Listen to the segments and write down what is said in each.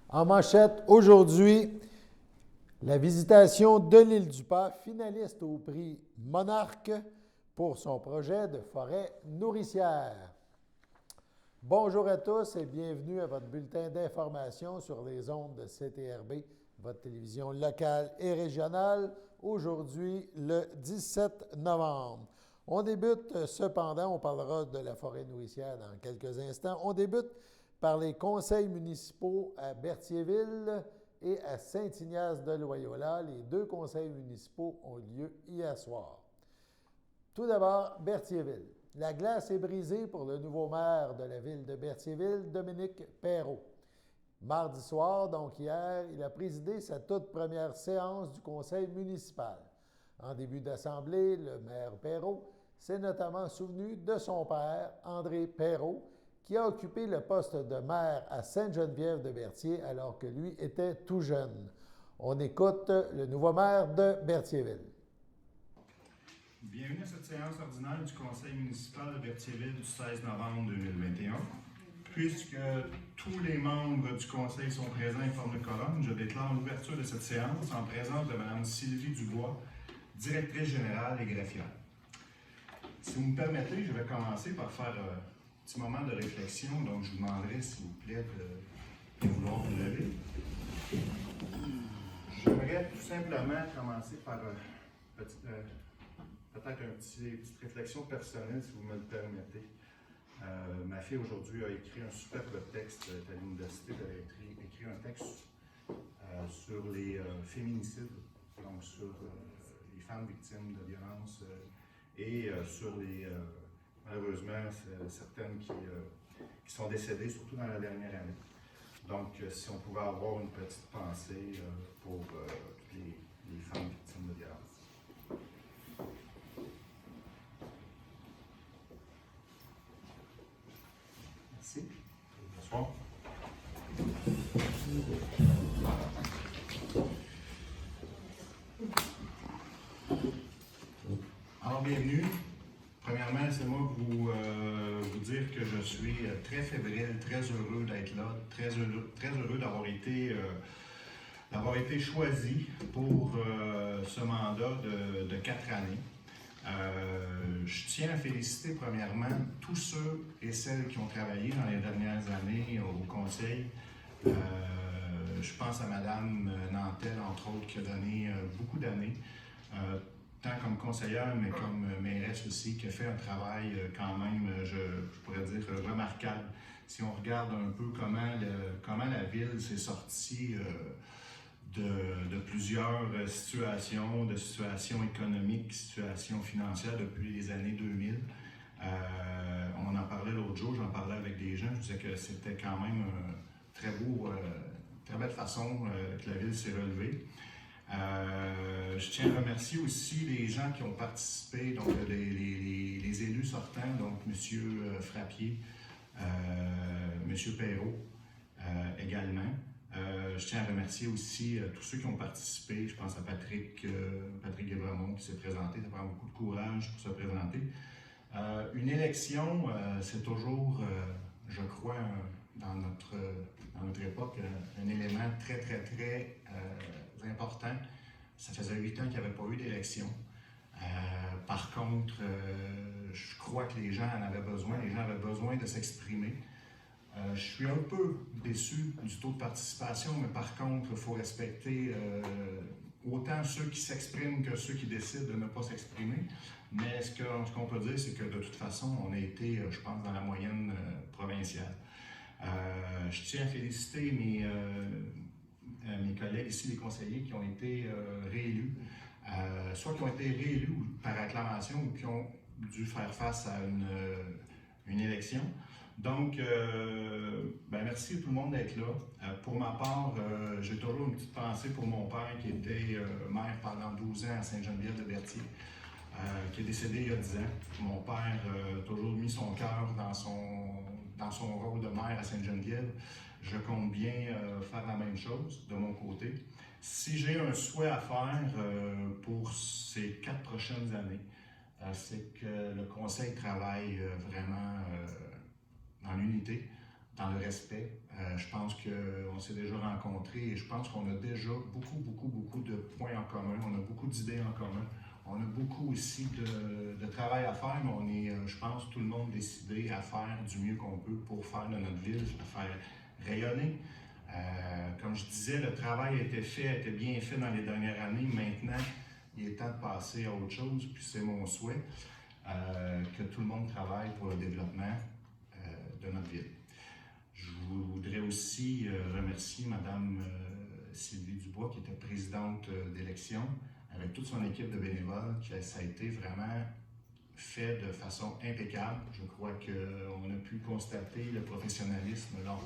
En manchette, aujourd'hui, la visitation de l'île du Pas, finaliste au prix Monarque pour son projet de forêt nourricière. Bonjour à tous et bienvenue à votre bulletin d'information sur les ondes de CTRB, votre télévision locale et régionale, aujourd'hui le 17 novembre. On débute cependant, on parlera de la forêt nourricière dans quelques instants, on débute par les conseils municipaux à Berthierville et à Saint-Ignace-de-Loyola. Les deux conseils municipaux ont lieu hier soir. Tout d'abord, Berthierville. La glace est brisée pour le nouveau maire de la ville de Berthierville, Dominique Perrault. Mardi soir, donc hier, il a présidé sa toute première séance du conseil municipal. En début d'assemblée, le maire Perrault s'est notamment souvenu de son père, André Perrault, qui a occupé le poste de maire à Sainte-Geneviève-de-Berthier alors que lui était tout jeune. On écoute le nouveau maire de Berthierville. Bienvenue à cette séance ordinaire du conseil municipal de Berthierville du 16 novembre 2021. Puisque tous les membres du conseil sont présents et forment une colonne, je déclare l'ouverture de cette séance en présence de Mme Sylvie Dubois, directrice générale et greffière. Si vous me permettez, je vais commencer par faire un petit moment de réflexion, donc je vous demanderai, s'il vous plaît, de vouloir vous lever. J'aimerais tout simplement commencer par peut-être une petite réflexion personnelle, si vous me le permettez. Ma fille aujourd'hui a écrit un superbe texte à l'université, elle a écrit un texte sur les féminicides, donc sur les femmes victimes de violences et sur les, malheureusement, certaines qui sont décédées, surtout dans la dernière année. Donc, si on pouvait avoir une petite pensée pour toutes les femmes victimes de violences. Merci. Bonsoir. Alors, bienvenue. Premièrement, laissez-moi vous dire que je suis très fébrile, très heureux d'être là, très heureux d'avoir été choisi pour ce mandat de 4 années. Je tiens à féliciter premièrement tous ceux et celles qui ont travaillé dans les dernières années au conseil. Je pense à Mme Nantel, entre autres, qui a donné beaucoup d'années, tant comme conseillère, mais comme mairesse aussi, qui a fait un travail quand même, je pourrais dire, remarquable. Si on regarde un peu comment la ville s'est sortie de plusieurs situations économiques, situations financières depuis les années 2000. On en parlait l'autre jour, j'en parlais avec des gens, je disais que c'était quand même très beau, très belle façon que la ville s'est relevée. Je tiens à remercier aussi les gens qui ont participé, donc les élus sortants, donc M. Frappier, M. Perrault également. Je tiens à remercier aussi tous ceux qui ont participé. Je pense à Patrick Guévremont qui s'est présenté. Ça prend beaucoup de courage pour se présenter. Une élection, c'est toujours, je crois, dans notre époque, un élément très, très, très important. Ça faisait 8 ans qu'il n'y avait pas eu d'élection. Par contre, je crois que les gens en avaient besoin. Les gens avaient besoin de s'exprimer. Je suis un peu déçu du taux de participation, mais par contre, il faut respecter autant ceux qui s'expriment que ceux qui décident de ne pas s'exprimer. Mais ce qu'on peut dire, c'est que de toute façon, on a été, je pense, dans la moyenne provinciale. Je tiens à féliciter mes collègues ici, les conseillers qui ont été réélus, soit qui ont été réélus par acclamation ou qui ont dû faire face à une élection. Donc, merci à tout le monde d'être là. Pour ma part, j'ai toujours une petite pensée pour mon père qui était maire pendant 12 ans à Sainte-Geneviève-de-Berthier, qui est décédé il y a 10 ans. Mon père a toujours mis son cœur dans son rôle de maire à Sainte-Geneviève. Je compte bien faire la même chose de mon côté. Si j'ai un souhait à faire pour ces 4 prochaines années, c'est que le conseil travaille vraiment dans l'unité. dans le respect. Je pense qu'on s'est déjà rencontrés et je pense qu'on a déjà beaucoup de points en commun. On a beaucoup d'idées en commun. On a beaucoup aussi de travail à faire, mais on est, je pense, tout le monde décidé à faire du mieux qu'on peut pour faire de notre ville, à faire rayonner. Comme je disais, le travail a été bien fait dans les dernières années. Maintenant, il est temps de passer à autre chose, puis c'est mon souhait que tout le monde travaille pour le développement de notre ville. Je voudrais aussi remercier Mme Sylvie Dubois, qui était présidente d'élection, avec toute son équipe de bénévoles, ça a été vraiment fait de façon impeccable. Je crois qu'on a pu constater le professionnalisme lors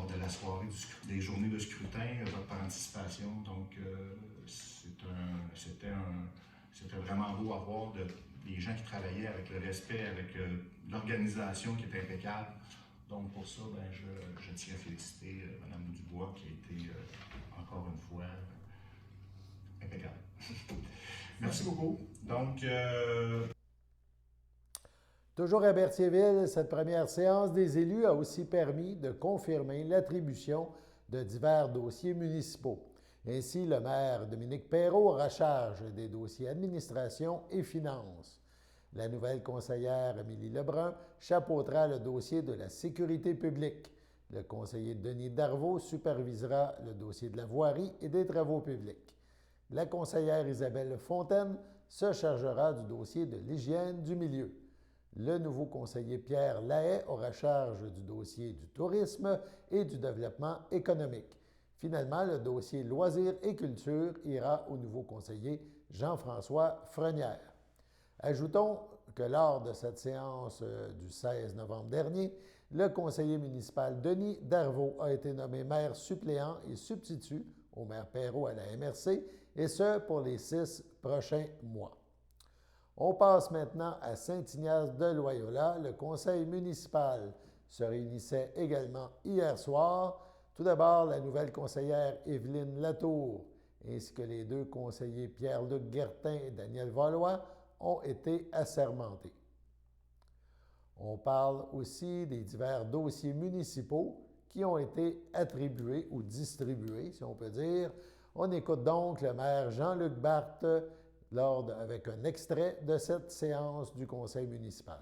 de la soirée des journées de scrutin, votre participation. Donc, c'était vraiment beau à voir des gens qui travaillaient avec le respect, avec l'organisation qui était impeccable. Donc, pour ça, ben, je tiens à féliciter Mme Dubois qui a été, encore une fois, impeccable. Merci beaucoup. Donc, Toujours à Berthierville, cette première séance des élus a aussi permis de confirmer l'attribution de divers dossiers municipaux. Ainsi, le maire Dominique Perrault aura charge des dossiers administration et finances. La nouvelle conseillère Amélie Lebrun chapeautera le dossier de la sécurité publique. Le conseiller Denis Darvaux supervisera le dossier de la voirie et des travaux publics. La conseillère Isabelle Fontaine se chargera du dossier de l'hygiène du milieu. Le nouveau conseiller Pierre Lahaye aura charge du dossier du tourisme et du développement économique. Finalement, le dossier loisirs et culture ira au nouveau conseiller Jean-François Frenière. Ajoutons que lors de cette séance du 16 novembre dernier, le conseiller municipal Denis Darvaux a été nommé maire suppléant et substitut au maire Perrault à la MRC, et ce pour les 6 prochains mois. On passe maintenant à Saint-Ignace de Loyola. Le conseil municipal se réunissait également hier soir. Tout d'abord, la nouvelle conseillère Évelyne Latour ainsi que les 2 conseillers Pierre-Luc Guertin et Daniel Valois ont été assermentés. On parle aussi des divers dossiers municipaux qui ont été attribués ou distribués, si on peut dire. On écoute donc le maire Jean-Luc Barthe avec un extrait de cette séance du conseil municipal.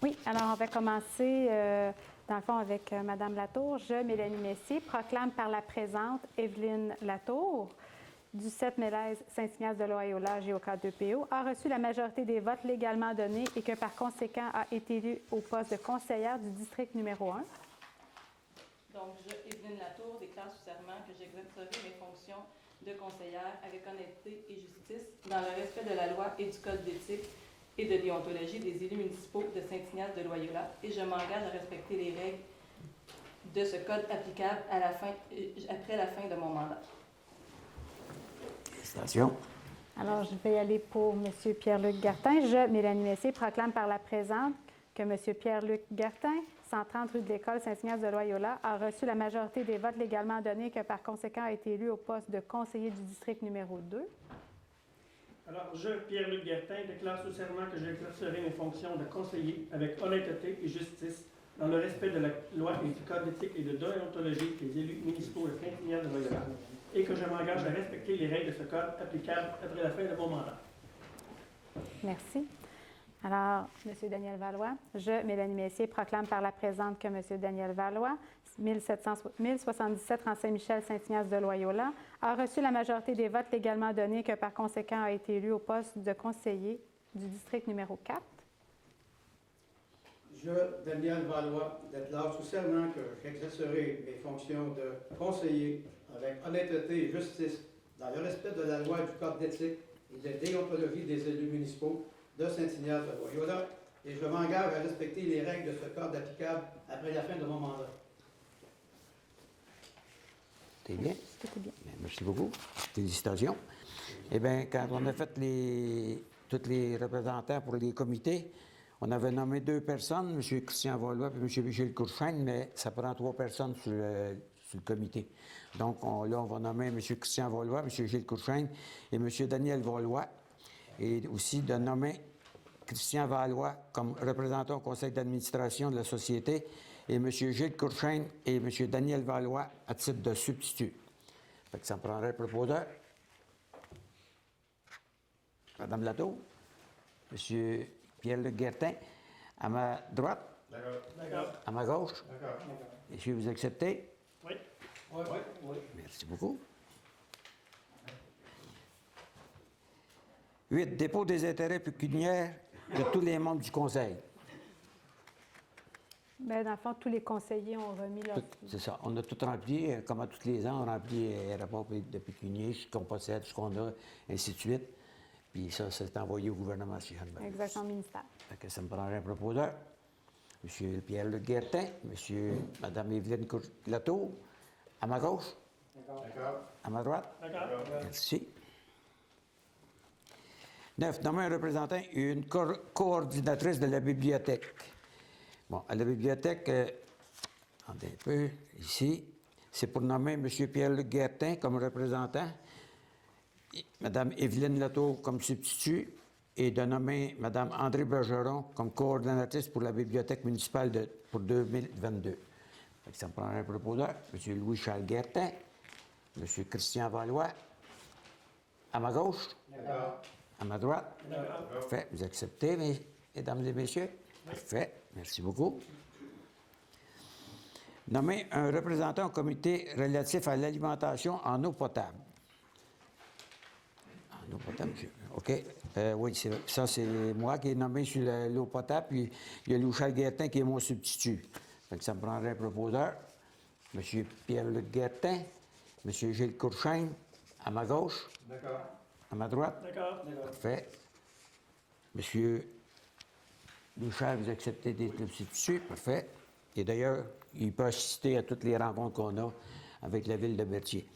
Oui, alors on va commencer, dans le fond, avec Mme Latour. Je, Mélanie Messier, proclame par la présente Évelyne Latour, du 7 Mélèze Saint-Ignace de Loyola, GOK2PO, a reçu la majorité des votes légalement donnés et que par conséquent a été élue au poste de conseillère du district numéro 1. Donc, je, Évelyne Latour, déclare sous serment que j'exercerai mes fonctions de conseillère avec honnêteté et justice dans le respect de la loi et du code d'éthique et de déontologie des élus municipaux de Saint-Ignace de Loyola et je m'engage à respecter les règles de ce code applicable après la fin de mon mandat. Félicitations. Alors, je vais aller pour M. Pierre-Luc Guertin. Je, Mélanie Messier, proclame par la présente que M. Pierre-Luc Guertin, 130 rue de l'École Saint-Ignace de Loyola, a reçu la majorité des votes légalement donnés et que par conséquent a été élu au poste de conseiller du district numéro 2. Alors, je, Pierre-Luc Guertin, déclare sous serment que j'exercerai mes fonctions de conseiller avec honnêteté et justice dans le respect de la loi et du code d'éthique et de déontologie des élus municipaux de Saint-Ignace de Loyola et que je m'engage à respecter les règles de ce code applicables après la fin de mon mandat. Merci. Alors, M. Daniel Valois, je, Mélanie Messier, proclame par la présente que M. Daniel Valois, 1077 rue Saint-Michel, Saint-Ignace de Loyola, a reçu la majorité des votes légalement donnés et que par conséquent a été élu au poste de conseiller du district numéro 4. Je, Daniel Valois, déclare sous serment que j'exercerai mes fonctions de conseiller avec honnêteté et justice dans le respect de la loi et du code d'éthique et de déontologie des élus municipaux de Saint-Ignace de Loyola et je m'engage à respecter les règles de ce code applicable après la fin de mon mandat. C'était bien? C'était bien. Bien, merci beaucoup. Félicitations. Eh bien, quand on a fait tous les représentants pour les comités, on avait nommé 2 personnes, M. Christian Valois et M. Michel Courchaine, mais ça prend 3 personnes sur le comité. Donc, là, on va nommer M. Christian Valois, M. Gilles Courchaine et M. Daniel Valois. Et aussi de nommer Christian Valois comme représentant au conseil d'administration de la société et M. Gilles Courchaine et M. Daniel Valois à titre de substitut. Fait que ça me prendrait le proposeur. Madame Latour, M. Pierre-Luc Guertin, à ma droite, D'accord. à ma gauche. D'accord. Messieurs, vous acceptez? Oui. Oui, oui. Merci beaucoup. 8. Dépôt des intérêts pécuniaires de tous les membres du conseil. Bien, dans le fond, tous les conseillers ont remis leur... C'est ça. On a tout rempli, comme à tous les ans, on remplit les rapports de pécunier, ce qu'on possède, ce qu'on a, ainsi de suite. Puis ça, c'est envoyé au gouvernement, si je ne m'abuse. Exactement, ministère. Fait que ça me prendrait un proposeur. M. Pierre-Luc Guertin, Mme Evelyne Latour, à ma gauche, D'accord. à ma droite. D'accord. Merci. 9. Nommer un représentant et une coordinatrice de la bibliothèque. Bon, à la bibliothèque, attendez un peu, ici, c'est pour nommer M. Pierre-Luc Guertin comme représentant, Mme Evelyne Latour comme substitut et de nommer Mme André Bergeron comme coordonnatrice pour la bibliothèque municipale pour 2022. Fait que ça me prend un proposeur, M. Louis-Charles Guertin, M. Christian Valois, à ma gauche, D'accord. à ma droite. D'accord. Parfait. Vous acceptez, mesdames et messieurs? Parfait. Merci beaucoup. Nommer un représentant au comité relatif à l'alimentation en eau potable. En eau potable, OK. Oui, ça, c'est moi qui est nommé sur l'eau potable, puis il y a Louis-Charles Guertin qui est mon substitut. Fait que ça me prendrait un proposeur. M. Pierre-Luc Guertin, M. Gilles Courchaine, à ma gauche, D'accord. à ma droite. D'accord. Parfait. Monsieur Louchard, vous acceptez d'être le substitut? Parfait. Et d'ailleurs, il peut assister à toutes les rencontres qu'on a avec la ville de Berthier.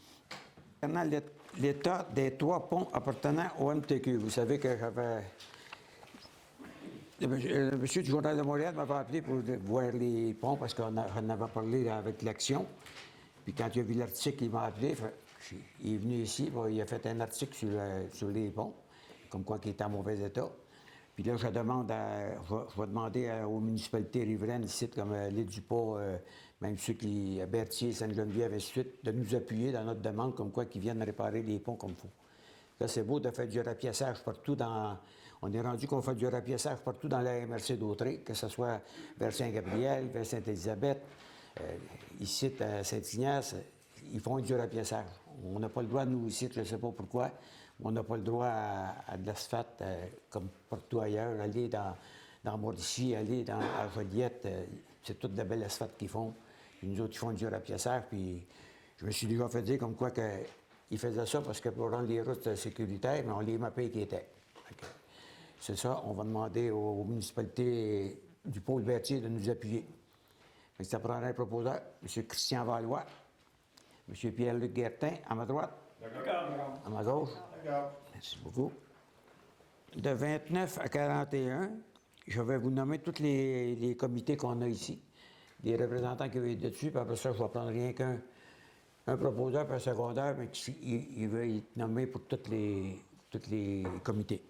Concernant l'état des 3 ponts appartenant au MTQ, vous savez que j'avais... Le monsieur du Journal de Montréal m'avait appelé pour voir les ponts parce qu'on en avait parlé avec l'Action. Puis quand il a vu l'article, il m'a appelé. Il est venu ici, il a fait un article sur les ponts, comme quoi qui est en mauvais état. Puis là, je vais demander aux municipalités riveraines ici, comme l'île du Pas, même ceux qui, à Berthier, Sainte-Geneviève, et ainsi de suite, de nous appuyer dans notre demande, comme quoi qu'ils viennent réparer les ponts comme il faut. Là, c'est beau de faire du rapiaçage partout dans... On est rendu qu'on fait du rapiaçage partout dans la MRC d'Autrey, que ce soit vers Saint-Gabriel, vers Sainte-Élisabeth, ici à Saint-Ignace, ils font du rapiaçage. On n'a pas le droit, nous, ici, je ne sais pas pourquoi, on n'a pas le droit à de l'asphalte comme partout ailleurs, aller dans Mauricie, aller à Joliette, c'est toute de belle asphalte qu'ils font. Puis nous autres, ils font du rapiaçage, puis je me suis déjà fait dire comme quoi qu'ils faisaient ça parce que pour rendre les routes sécuritaires, mais on les mappait qui étaient. C'est ça, on va demander aux municipalités du pôle Berthier de nous appuyer. Fait que ça prendrait un proposeur, M. Christian Valois, M. Pierre-Luc Guertin, à ma droite, D'accord. à ma gauche. D'accord. Merci beaucoup. De 29 à 41, je vais vous nommer tous les comités qu'on a ici, les représentants qui vont être dessus, puis après ça, je vais prendre rien qu'un proposeur puis un secondaire, mais il va être nommé pour tous les comités.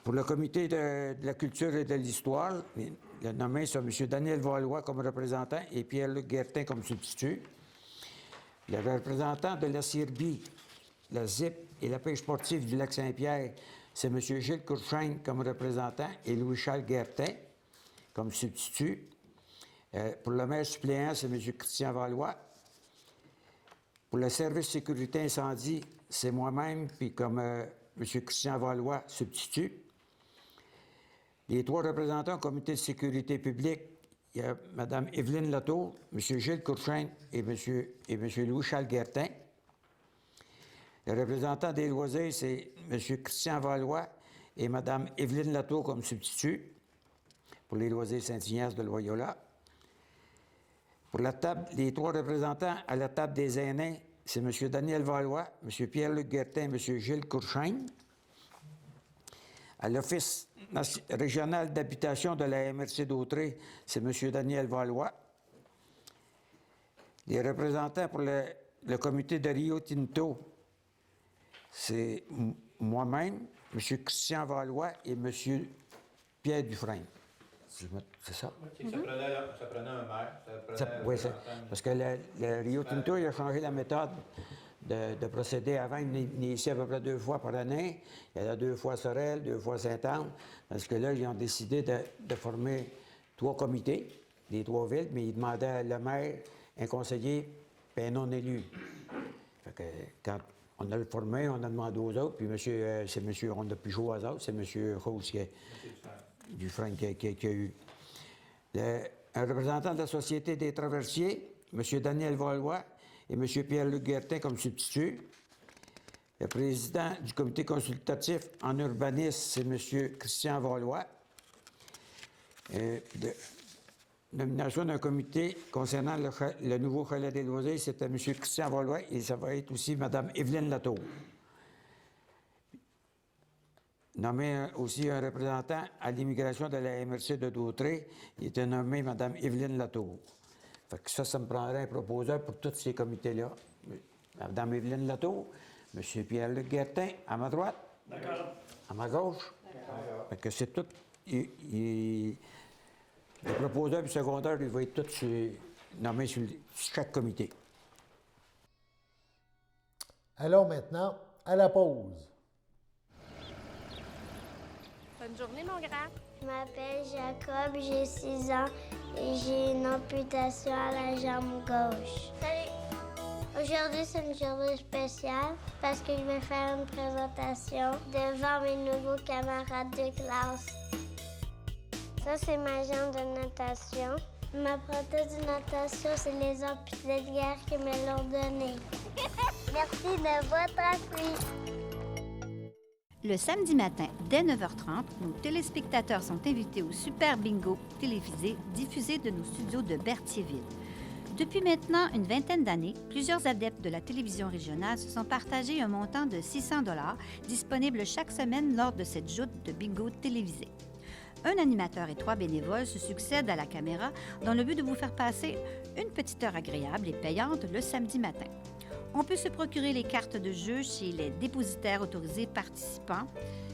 Pour le comité de la culture et de l'histoire, le nommé c'est M. Daniel Valois comme représentant et Pierre-Luc Guertin comme substitut. Le représentant de la CIRBI, la ZIP et la pêche sportive du lac Saint-Pierre, c'est M. Gilles Courchaine comme représentant et Louis-Charles Guertin comme substitut. Pour le maire suppléant, c'est M. Christian Valois. Pour le service sécurité incendie, c'est moi-même, puis comme M. Christian Valois, substitut. Les 3 représentants au comité de sécurité publique, il y a Mme Evelyne Latour, M. Gilles Courchaine et M. Louis-Charles Guertin. Le représentant des loisirs, c'est M. Christian Valois et Mme Evelyne Latour comme substitut pour les loisirs Saint-Ignace de Loyola. Pour la table, les 3 représentants à la table des aînés, c'est M. Daniel Valois, M. Pierre-Luc Guertin et M. Gilles Courchaine. À l'Office régional d'habitation de la MRC d'Autrey, c'est M. Daniel Valois. Les représentants pour le comité de Rio Tinto, c'est moi-même, M. Christian Valois et M. Pierre Dufresne. C'est ça? Ça prenait un maire, Oui, parce que le Rio Tinto, il a changé la méthode de procéder. Avant, il venait ici à peu près 2 fois par année. Il y avait 2 fois Sorel, 2 fois Sainte-Anne. Parce que là, ils ont décidé de former 3 comités, des 3 villes, mais ils demandaient le maire, un conseiller, puis un non-élu. Fait que quand on a le formé, on a demandé aux autres, puis c'est monsieur, on n'a plus joué aux autres, c'est M. Rose Dufresne qui a eu. Un représentant de la Société des traversiers, M. Daniel Valois et M. Pierre-Luc Guertin comme substitut. Le président du comité consultatif en urbanisme, c'est M. Christian Valois. Nomination d'un comité concernant le nouveau chalet des loisirs, c'était M. Christian Valois et ça va être aussi Mme Evelyne Latour. Nommé aussi un représentant à l'immigration de la MRC de Dautrey, il était nommé Mme Evelyne Latour. Fait que ça me prendrait un proposeur pour tous ces comités-là. Mme Evelyne Latour, M. Pierre-Luc Guertin, à ma droite. D'accord. À ma gauche. Fait que c'est tout. Le proposeur et le secondaire, il va être tous nommés sur chaque comité. Allons maintenant à la pause. Bonne journée, mon grand. Je m'appelle Jacob, j'ai 6 ans et j'ai une amputation à la jambe gauche. Salut! Aujourd'hui, c'est une journée spéciale parce que je vais faire une présentation devant mes nouveaux camarades de classe. Ça, c'est ma jambe de natation. Ma prothèse de natation, c'est les amputés de guerre qui me l'ont donnée. Merci de votre appui. Le samedi matin, dès 9h30, nos téléspectateurs sont invités au Super Bingo télévisé diffusé de nos studios de Berthierville. Depuis maintenant une vingtaine d'années, plusieurs adeptes de la télévision régionale se sont partagés un montant de 600 $ disponible chaque semaine lors de cette joute de bingo télévisé. Un animateur et 3 bénévoles se succèdent à la caméra dans le but de vous faire passer une petite heure agréable et payante le samedi matin. On peut se procurer les cartes de jeu chez les dépositaires autorisés participants,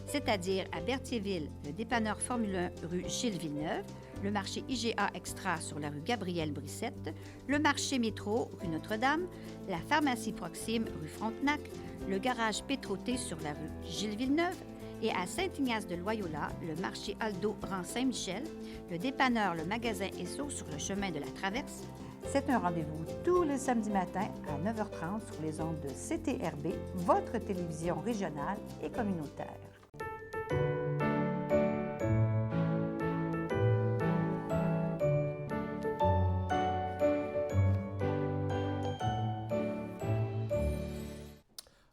c'est-à-dire à Berthierville, le dépanneur Formule 1 rue Gilles Villeneuve, le marché IGA Extra sur la rue Gabrielle Brissette, le marché Métro rue Notre-Dame, la pharmacie Proxime rue Frontenac, le garage Pétroté sur la rue Gilles Villeneuve et à Saint-Ignace-de-Loyola, le marché Aldo rang Saint-Michel, le dépanneur Le Magasin Esso sur le chemin de la Traverse. C'est un rendez-vous tous les samedis matins à 9h30 sur les ondes de CTRB, votre télévision régionale et communautaire.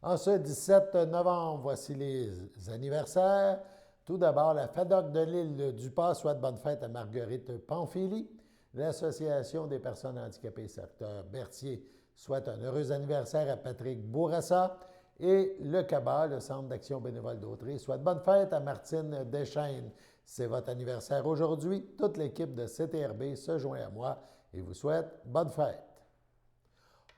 En ce 17 novembre, voici les anniversaires. Tout d'abord, la FADOC de l'île du Pas souhaite bonne fête à Marguerite Pamphili. L'Association des personnes handicapées secteur Berthier souhaite un heureux anniversaire à Patrick Bourassa. Et le CABA, le Centre d'action bénévole d'Autrey, souhaite bonne fête à Martine Deschaines. C'est votre anniversaire aujourd'hui. Toute l'équipe de CTRB se joint à moi et vous souhaite bonne fête.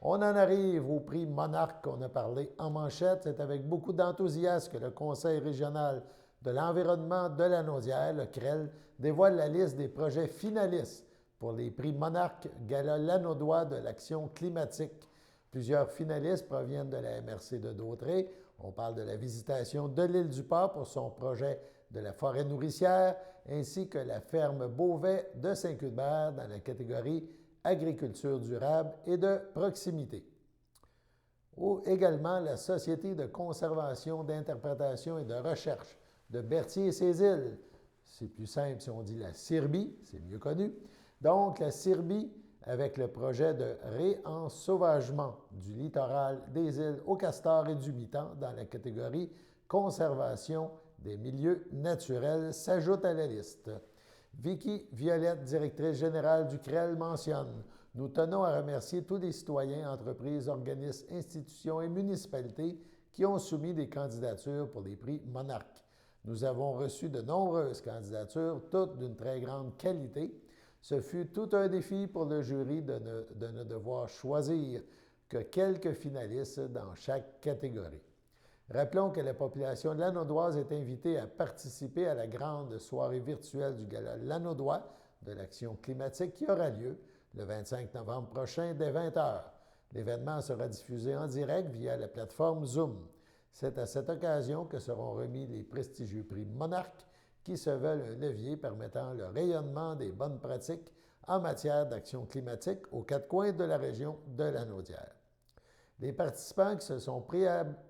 On en arrive au prix Monarque qu'on a parlé en manchette. C'est avec beaucoup d'enthousiasme que le Conseil régional de l'environnement de la Naudière, le CREL, dévoile la liste des projets finalistes pour les prix Monarque Gala Lanaudois de l'action climatique. Plusieurs finalistes proviennent de la MRC de Dautrey. On parle de la visitation de l'île du Pas pour son projet de la forêt nourricière, ainsi que la ferme Beauvais de Saint-Cuthbert dans la catégorie agriculture durable et de proximité. Ou également la Société de conservation, d'interprétation et de recherche de Berthier et ses îles. C'est plus simple si on dit la CIRBI, c'est mieux connu. Donc, la CIRBI, avec le projet de réensauvagement du littoral des îles au Castor et du Mitan dans la catégorie conservation des milieux naturels, s'ajoute à la liste. Vicky Violette, directrice générale du CREL, mentionne « Nous tenons à remercier tous les citoyens, entreprises, organismes, institutions et municipalités qui ont soumis des candidatures pour les prix Monarque. Nous avons reçu de nombreuses candidatures, toutes d'une très grande qualité. Ce fut tout un défi pour le jury de ne devoir choisir que quelques finalistes dans chaque catégorie. Rappelons que la population lanaudoise est invitée à participer à la grande soirée virtuelle du Gala Lanaudois de l'Action climatique qui aura lieu le 25 novembre prochain dès 20h. L'événement sera diffusé en direct via la plateforme Zoom. C'est à cette occasion que seront remis les prestigieux prix Monarque qui se veulent un levier permettant le rayonnement des bonnes pratiques en matière d'action climatique aux quatre coins de la région de Lanaudière. Les participants qui se sont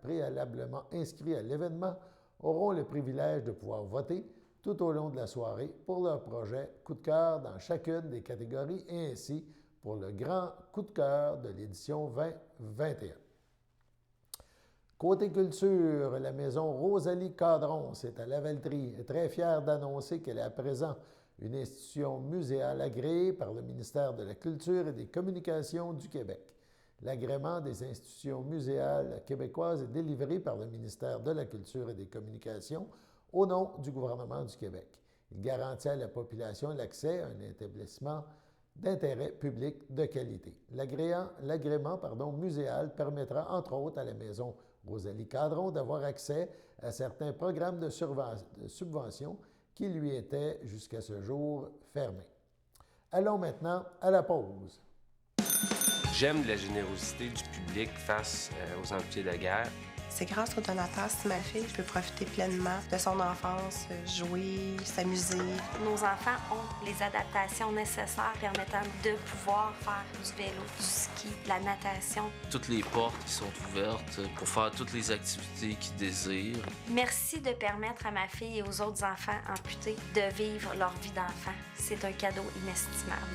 préalablement inscrits à l'événement auront le privilège de pouvoir voter tout au long de la soirée pour leur projet coup de cœur dans chacune des catégories et ainsi pour le grand coup de cœur de l'édition 2021. Côté culture, la maison Rosalie Cadron, c'est à Lavaltrie, est très fière d'annoncer qu'elle est à présent une institution muséale agréée par le ministère de la Culture et des Communications du Québec. L'agrément des institutions muséales québécoises est délivré par le ministère de la Culture et des Communications au nom du gouvernement du Québec. Il garantit à la population l'accès à un établissement d'intérêt public de qualité. L'agrément muséal permettra, entre autres, à la maison Rosalie Cadron d'avoir accès à certains programmes de subvention qui lui étaient jusqu'à ce jour fermés. Allons maintenant à la pause. J'aime la générosité du public face aux amputés de guerre. C'est grâce au donateur Si ma fille peut profiter pleinement de son enfance, jouer, s'amuser. Nos enfants ont les adaptations nécessaires permettant de pouvoir faire du vélo, du ski, de la natation. Toutes les portes qui sont ouvertes pour faire toutes les activités qu'ils désirent. Merci de permettre à ma fille et aux autres enfants amputés de vivre leur vie d'enfant. C'est un cadeau inestimable.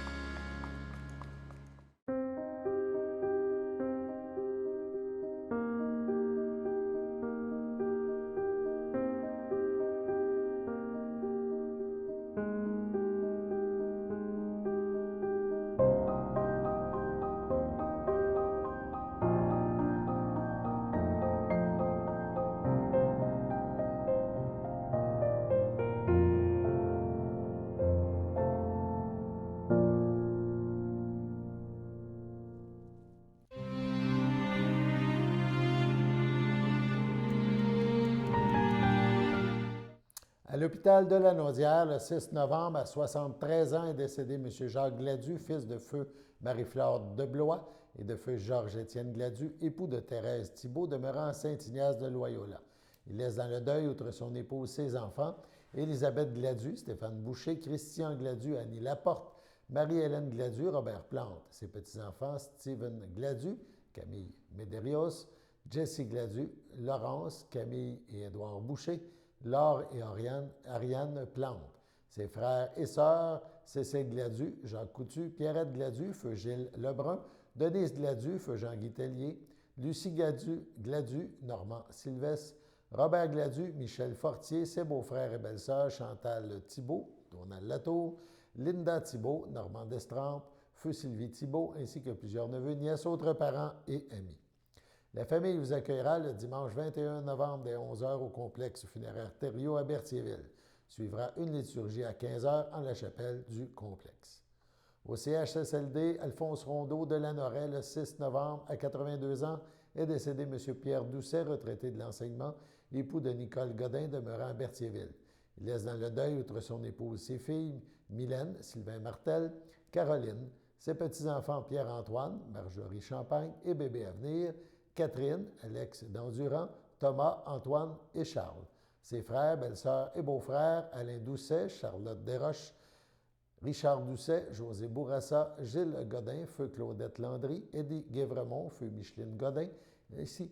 À l'hôpital de Lanaudière, le 6 novembre, à 73 ans, est décédé M. Jacques Gladu, fils de feu Marie-Flore de Blois et de feu Georges-Étienne Gladu, époux de Thérèse Thibault, demeurant à Saint-Ignace de Loyola. Il laisse dans le deuil, outre son épouse, ses enfants, Élisabeth Gladu, Stéphane Boucher, Christian Gladu, Annie Laporte, Marie-Hélène Gladu, Robert Plante. Ses petits-enfants, Stephen Gladu, Camille Médérios, Jessie Gladu, Laurence, Camille et Édouard Boucher, Laure et Ariane Plante. Ses frères et sœurs, Cécile Gladu, Jacques Coutu, Pierrette Gladu, feu Gilles Lebrun, Denise Gladu, feu Jean-Guy Tellier, Lucie Gladu, Normand Sylvestre, Robert Gladu, Michel Fortier, ses beaux-frères et belles-sœurs, Chantal Thibault, Donald Latour, Linda Thibault, Normand Destrempes, feu Sylvie Thibault, ainsi que plusieurs neveux, nièces, autres parents et amis. La famille vous accueillera le dimanche 21 novembre dès 11h au complexe funéraire Thériault à Berthierville. Suivra une liturgie à 15h en la chapelle du complexe. Au CHSLD, Alphonse Rondeau de Lanoret, le 6 novembre, à 82 ans, est décédé M. Pierre Doucet, retraité de l'enseignement, époux de Nicole Godin, demeurant à Berthierville. Il laisse dans le deuil, outre son épouse, ses filles, Mylène, Sylvain Martel, Caroline, ses petits-enfants Pierre-Antoine, Marjorie Champagne et bébé à venir, Catherine, Alex d'Endurant, Thomas, Antoine et Charles. Ses frères, belles-sœurs et beaux-frères, Alain Doucet, Charlotte Desroches, Richard Doucet, José Bourassa, Gilles Godin, feu Claudette Landry, Eddie Guévremont, feu Micheline Godin, ainsi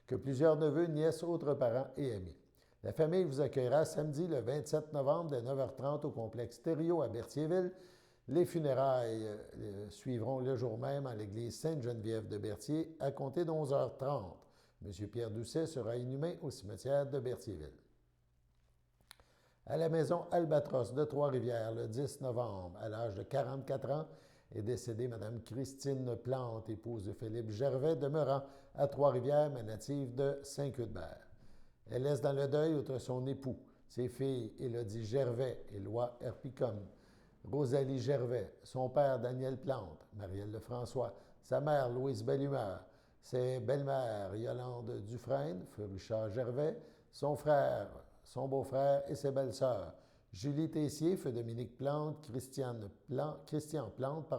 que plusieurs neveux, nièces, autres parents et amis. La famille vous accueillera samedi le 27 novembre dès 9h30 au complexe Thériault à Berthierville. Les funérailles suivront le jour même à l'église Sainte-Geneviève de Berthier à compter de 11h30. M. Pierre Doucet sera inhumé au cimetière de Berthierville. À la maison Albatros de Trois-Rivières, le 10 novembre, à l'âge de 44 ans, est décédée Mme Christine Plante, épouse de Philippe Gervais, demeurant à Trois-Rivières, mais native de Saint-Cuthbert. Elle laisse dans le deuil, outre son époux, ses filles Élodie Gervais, Éloi Herpicum, Rosalie Gervais, son père Daniel Plante, Marielle Lefrançois, sa mère Louise Bellumeur, Ses belles-mères, Yolande Dufresne, feu Richard Gervais, son beau-frère et ses belles-sœurs, Julie Tessier, feu Dominique Plante, Christian Plante,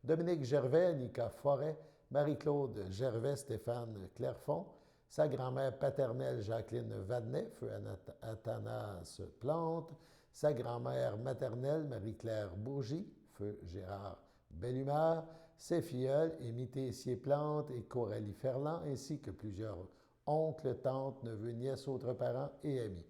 Dominique Gervais, Annika Forêt, Marie-Claude Gervais, Stéphane Clerfond, sa grand-mère paternelle Jacqueline Vadnet, feu Athanas Plante, sa grand-mère maternelle Marie-Claire Bourgie, feu Gérard Bellumeur, ses filleuls Émy Tessier-Plante et Coralie Ferland, ainsi que plusieurs oncles, tantes, neveux, nièces, autres parents et amis.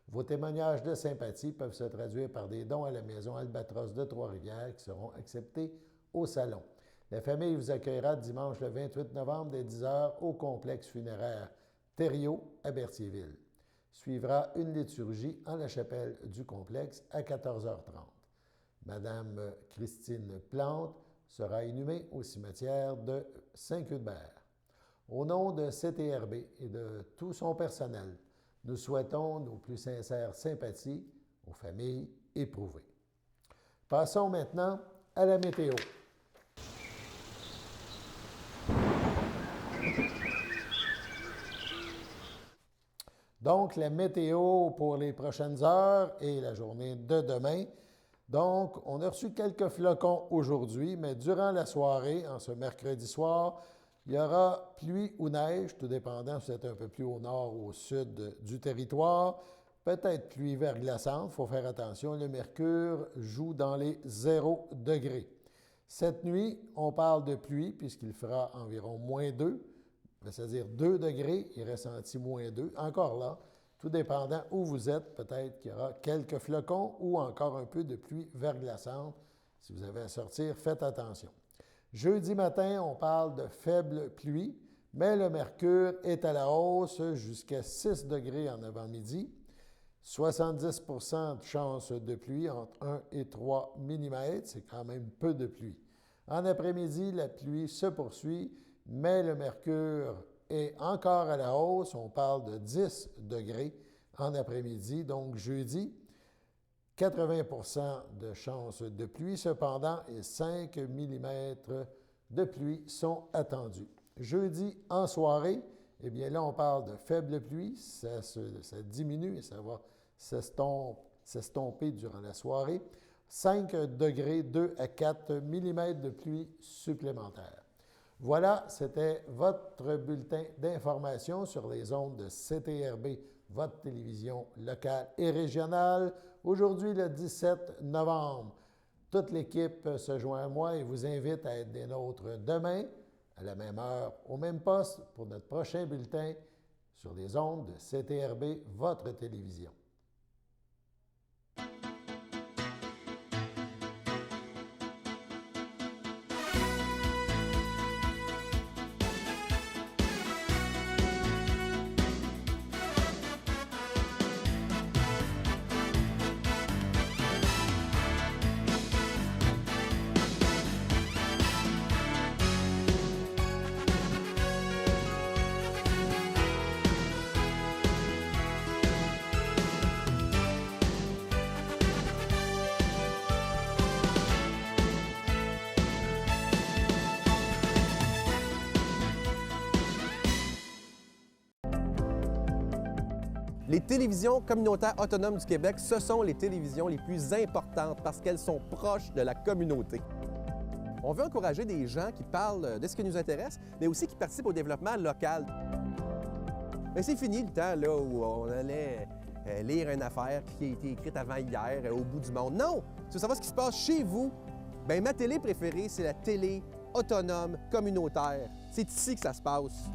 Vos témoignages de sympathie peuvent se traduire par des dons à la maison Albatros de Trois-Rivières qui seront acceptés au salon. La famille vous accueillera dimanche le 28 novembre dès 10h au complexe funéraire Thériault à Berthierville. Suivra une liturgie en la chapelle du complexe à 14h30. Madame Christine Plante sera inhumée au cimetière de Saint-Cuthbert. Au nom de CTRB et de tout son personnel, nous souhaitons nos plus sincères sympathies aux familles éprouvées. Passons maintenant à la météo. Donc, la météo pour les prochaines heures et la journée de demain. Donc, on a reçu quelques flocons aujourd'hui, mais durant la soirée, en ce mercredi soir, il y aura pluie ou neige, tout dépendant si vous êtes un peu plus au nord ou au sud du territoire. Peut-être pluie verglaçante, il faut faire attention. Le mercure joue dans les 0 degrés. Cette nuit, on parle de pluie puisqu'il fera environ -2, c'est-à-dire 2 degrés et ressenti -2. Encore là, tout dépendant où vous êtes, peut-être qu'il y aura quelques flocons ou encore un peu de pluie verglaçante. Si vous avez à sortir, faites attention. Jeudi matin, on parle de faible pluie, mais le mercure est à la hausse jusqu'à 6 degrés en avant-midi. 70 % de chance de pluie entre 1 et 3 mm, c'est quand même peu de pluie. En après-midi, la pluie se poursuit, mais le mercure est encore à la hausse. On parle de 10 degrés en après-midi, donc jeudi. 80 % de chance de pluie, cependant, et 5 mm de pluie sont attendus. Jeudi, en soirée, eh bien là, on parle de faible pluie, ça diminue et ça va s'estomper durant la soirée. 5 degrés, 2 à 4 mm de pluie supplémentaire. Voilà, c'était votre bulletin d'information sur les ondes de CTRB, votre télévision locale et régionale. Aujourd'hui, le 17 novembre, toute l'équipe se joint à moi et vous invite à être des nôtres demain, à la même heure, au même poste, pour notre prochain bulletin sur les ondes de CTRB, votre télévision. Les télévisions communautaires autonomes du Québec, ce sont les télévisions les plus importantes parce qu'elles sont proches de la communauté. On veut encourager des gens qui parlent de ce qui nous intéresse, mais aussi qui participent au développement local. Mais c'est fini le temps là, où on allait lire une affaire qui a été écrite avant hier au bout du monde. Non! Tu veux savoir ce qui se passe chez vous? Bien, ma télé préférée, c'est la télé autonome communautaire. C'est ici que ça se passe.